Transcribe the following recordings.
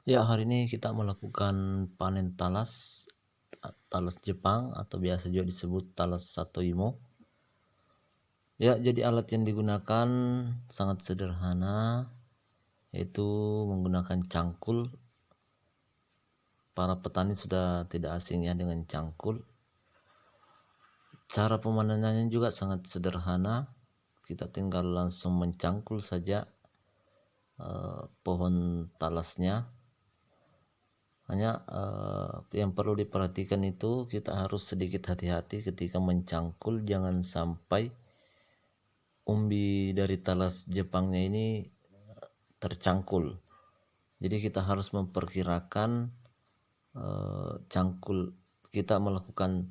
Ya, hari ini kita melakukan panen talas, talas Jepang atau biasa juga disebut talas Satoimo. Ya, jadi alat yang digunakan sangat sederhana, yaitu menggunakan cangkul. Para petani sudah tidak asing ya dengan cangkul. Cara pemanenannya juga sangat sederhana. Kita tinggal langsung mencangkul saja pohon talasnya. Hanya yang perlu diperhatikan itu kita harus sedikit hati-hati ketika mencangkul, jangan sampai umbi dari talas Jepangnya ini tercangkul. Jadi kita harus memperkirakan cangkul, kita melakukan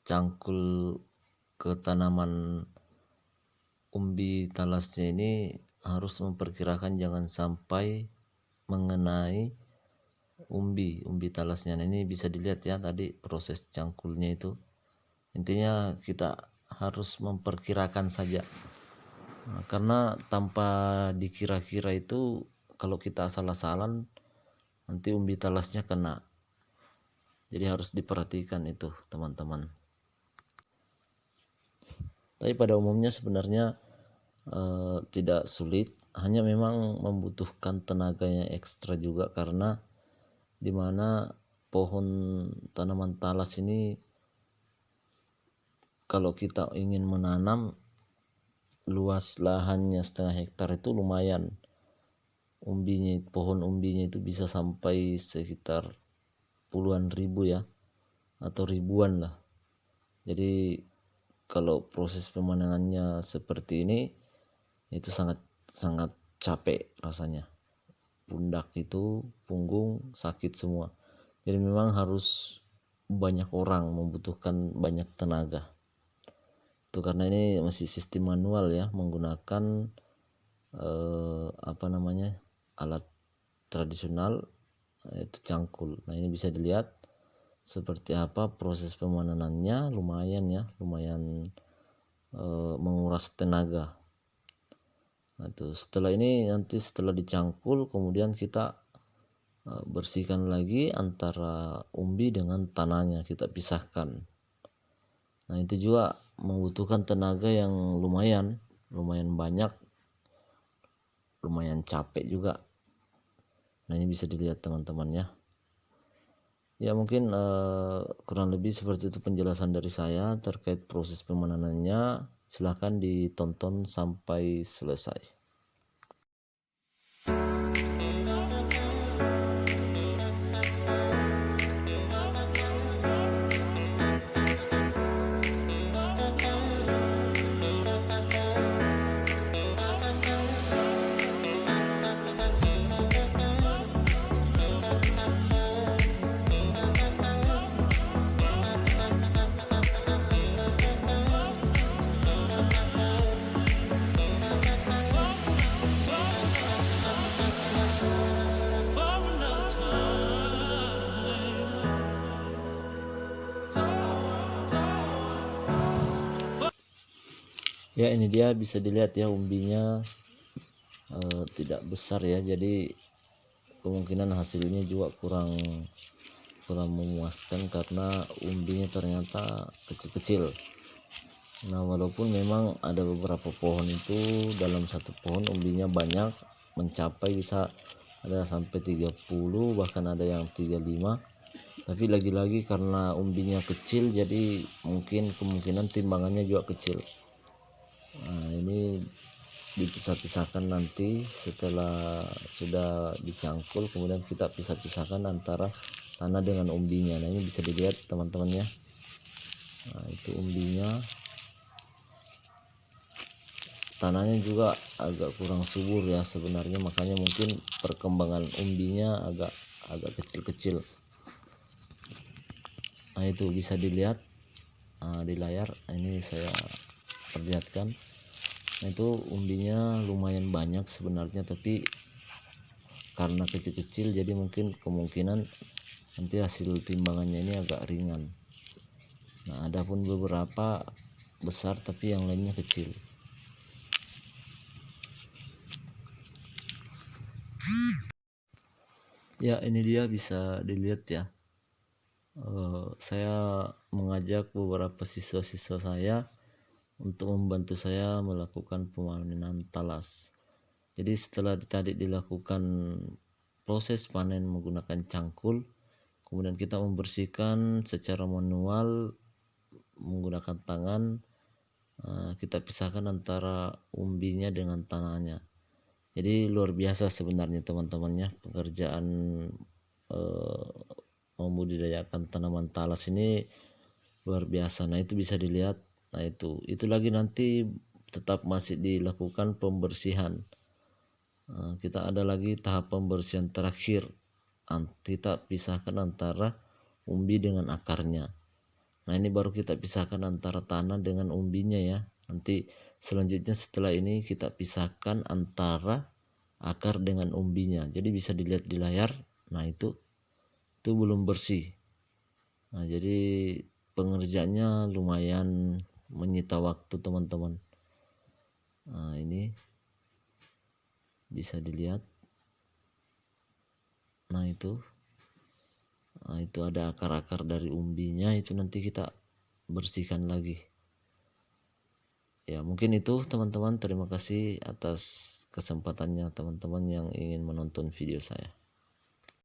cangkul ke tanaman umbi talasnya ini harus memperkirakan jangan sampai mengenai umbi talasnya. Nah, ini bisa dilihat ya tadi proses cangkulnya itu. Intinya kita harus memperkirakan saja. Nah, karena tanpa dikira-kira itu kalau kita asal-asalan nanti umbi talasnya kena. Jadi harus diperhatikan itu teman-teman. Tapi pada umumnya sebenarnya tidak sulit, hanya memang membutuhkan tenaga yang ekstra juga karena dimana pohon tanaman talas ini kalau kita ingin menanam luas lahannya 1/2 hektar itu lumayan. Pohon umbinya itu bisa sampai sekitar puluhan ribu ya, atau ribuan lah. Jadi kalau proses pemanenannya seperti ini itu sangat capek rasanya. Pundak itu, punggung sakit semua. Jadi memang harus banyak orang, membutuhkan banyak tenaga. Itu karena ini masih sistem manual ya, menggunakan alat tradisional, yaitu cangkul. Nah, ini bisa dilihat seperti apa proses pemanenannya. Lumayan menguras tenaga. Nah, itu setelah ini nanti setelah dicangkul kemudian kita bersihkan lagi antara umbi dengan tanahnya, kita pisahkan. Nah, itu juga membutuhkan tenaga yang lumayan banyak, lumayan capek juga. Nah, ini bisa dilihat teman-teman ya. Ya, mungkin kurang lebih seperti itu penjelasan dari saya terkait proses pemanenannya. Silahkan ditonton sampai selesai. Ya, ini dia bisa dilihat ya umbinya tidak besar ya, jadi kemungkinan hasilnya juga kurang memuaskan karena umbinya ternyata kecil-kecil. Nah, walaupun memang ada beberapa pohon itu dalam satu pohon umbinya banyak, mencapai bisa ada sampai 30, bahkan ada yang 35, tapi lagi-lagi karena umbinya kecil jadi mungkin kemungkinan timbangannya juga kecil. Nah, ini dipisah-pisahkan nanti setelah sudah dicangkul, kemudian kita pisah-pisahkan antara tanah dengan umbinya. Nah, ini bisa dilihat teman-teman ya. Nah, itu umbinya, tanahnya juga agak kurang subur ya sebenarnya, makanya mungkin perkembangan umbinya agak kecil-kecil. Nah, itu bisa dilihat di layar. Ini saya perlihatkan. Nah, itu umbinya lumayan banyak sebenarnya, tapi karena kecil-kecil jadi mungkin kemungkinan nanti hasil timbangannya ini agak ringan. Nah, adapun beberapa besar tapi yang lainnya kecil. Ya, ini dia bisa dilihat ya. Saya mengajak beberapa siswa-siswa saya untuk membantu saya melakukan pemanenan talas. Jadi setelah tadi dilakukan proses panen menggunakan cangkul, kemudian kita membersihkan secara manual menggunakan tangan. Kita pisahkan antara umbinya dengan tanahnya. Jadi luar biasa sebenarnya teman-temannya pekerjaan membudidayakan tanaman talas ini luar biasa. Nah, itu bisa dilihat. Nah, itu lagi nanti tetap masih dilakukan pembersihan. Kita ada lagi tahap pembersihan terakhir. Kita pisahkan antara umbi dengan akarnya. Nah, ini baru kita pisahkan antara tanah dengan umbinya ya. Nanti selanjutnya setelah ini kita pisahkan antara akar dengan umbinya. Jadi bisa dilihat di layar. Nah, itu belum bersih. Nah, jadi pengerjaannya lumayan menyita waktu teman-teman. Nah, ini bisa dilihat. Nah, itu ada akar-akar dari umbinya, itu nanti kita bersihkan lagi. Ya, mungkin itu teman-teman. Terima kasih atas kesempatannya teman-teman yang ingin menonton video saya.